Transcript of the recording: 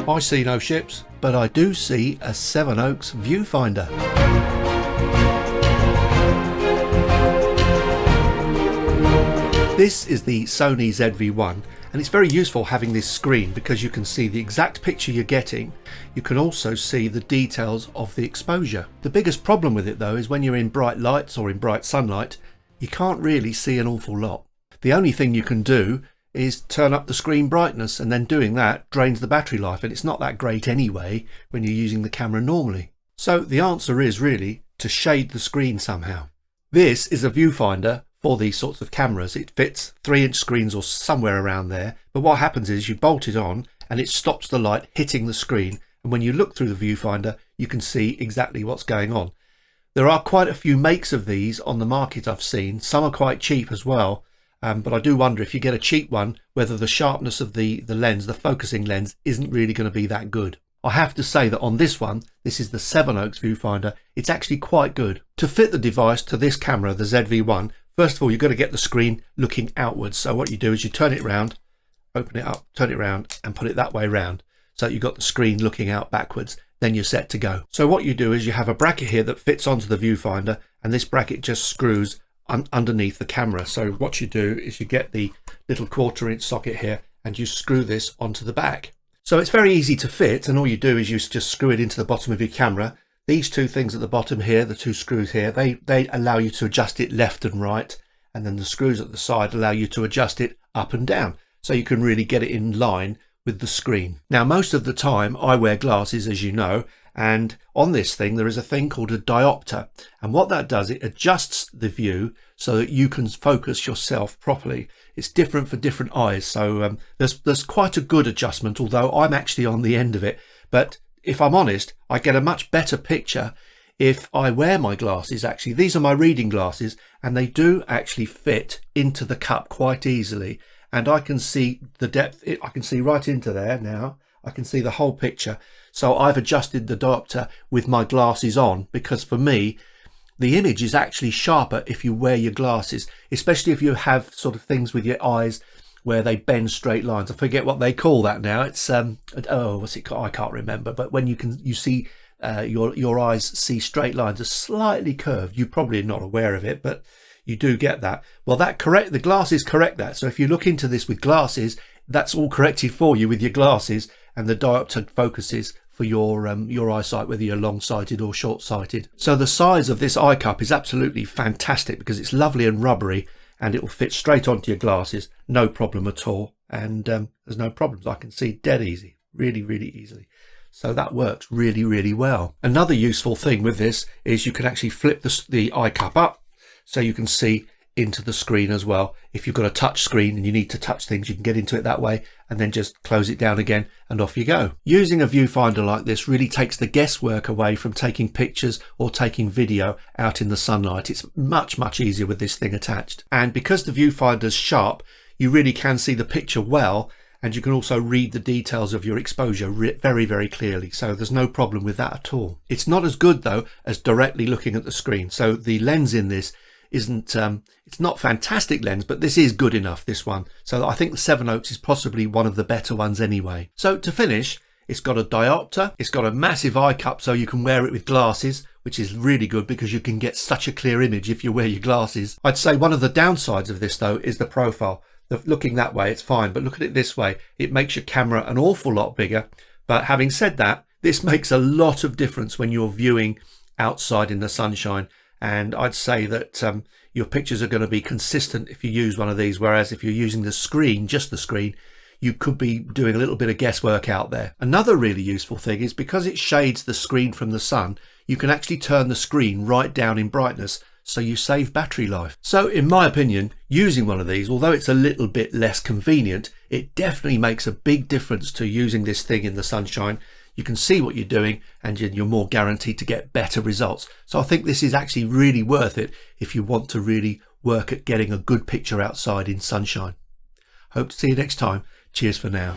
I see no ships, but I do see a Sevenoak Viewfinder. This is the Sony ZV-1, and it's very useful having this screen because you can see the exact picture you're getting. You can also see the details of the exposure. The biggest problem with it though is when you're in bright lights or in bright sunlight, you can't really see an awful lot. The only thing you can do is turn up the screen brightness, and then doing that drains the battery life, and it's not that great anyway when you're using the camera normally. So the answer is really to shade the screen somehow. This is a viewfinder for these sorts of cameras. It fits 3-inch screens or somewhere around there, but what happens is you bolt it on and it stops the light hitting the screen, and when you look through the viewfinder you can see exactly what's going on. There are quite a few makes of these on the market I've seen. Some are quite cheap as well. But I do wonder if you get a cheap one, whether the sharpness of the lens, the focusing lens, isn't really going to be that good. I have to say that on this one, this is the Sevenoak Viewfinder, it's actually quite good. To fit the device to this camera, the ZV-1, first of all, you've got to get the screen looking outwards. So what you do is you turn it round, open it up, turn it round and put it that way round. So you've got the screen looking out backwards, then you're set to go. So what you do is you have a bracket here that fits onto the viewfinder, and this bracket just screws underneath the camera. So what you do is you get the little 1/4-inch socket here and you screw this onto the back. So it's very easy to fit, and all you do is you just screw it into the bottom of your camera. These two things at the bottom here, the two screws here, they allow you to adjust it left and right, and then the screws at the side allow you to adjust it up and down, so you can really get it in line with the screen. Now most of the time I wear glasses, as you know, and on this thing there is a thing called a diopter, and what that does, it adjusts the view so that you can focus yourself properly. It's different for different eyes, so there's quite a good adjustment, although I'm actually on the end of it. But if I'm honest, I get a much better picture if I wear my glasses. Actually, these are my reading glasses, and they do actually fit into the cup quite easily, and I can see the depth. I can see right into there now. I can see the whole picture. So I've adjusted the diopter with my glasses on, because for me the image is actually sharper if you wear your glasses, especially if you have sort of things with your eyes where they bend straight lines. I forget what they call that now. It's oh, what's it called? I can't remember. But when you see your eyes see straight lines are slightly curved. You're probably not aware of it, but you do get that. Well, the glasses correct that. So if you look into this with glasses, that's all corrected for you with your glasses, and the diopter focuses for your eyesight, whether you're long-sighted or short-sighted. So the size of this eye cup is absolutely fantastic because it's lovely and rubbery, and it will fit straight onto your glasses, no problem at all. And there's no problems. I can see dead easy, really easily. So that works really well. Another useful thing with this is you can actually flip the eye cup up so you can see into the screen as well. If you've got a touch screen and you need to touch things, you can get into it that way, and then just close it down again and off you go. Using a viewfinder like this really takes the guesswork away from taking pictures or taking video out in the sunlight. It's much easier with this thing attached, and because the viewfinder's sharp, you really can see the picture well, and you can also read the details of your exposure very clearly, so there's no problem with that at all. It's not as good though as directly looking at the screen, so the lens in this isn't it's not fantastic lens, but this is good enough, this one. So I think the Sevenoak is possibly one of the better ones anyway. So to finish, it's got a diopter, it's got a massive eye cup so you can wear it with glasses, which is really good because you can get such a clear image if you wear your glasses. I'd say one of the downsides of this though is the profile. Looking that way it's fine, but look at it this way, it makes your camera an awful lot bigger. But having said that, this makes a lot of difference when you're viewing outside in the sunshine. And I'd say that your pictures are going to be consistent if you use one of these, whereas if you're using the screen, just the screen, you could be doing a little bit of guesswork out there. Another really useful thing is because it shades the screen from the sun, you can actually turn the screen right down in brightness, so you save battery life. So in my opinion, using one of these, although it's a little bit less convenient, it definitely makes a big difference to using this thing in the sunshine. You can see what you're doing, and you're more guaranteed to get better results. So I think this is actually really worth it if you want to really work at getting a good picture outside in sunshine. Hope to see you next time. Cheers for now.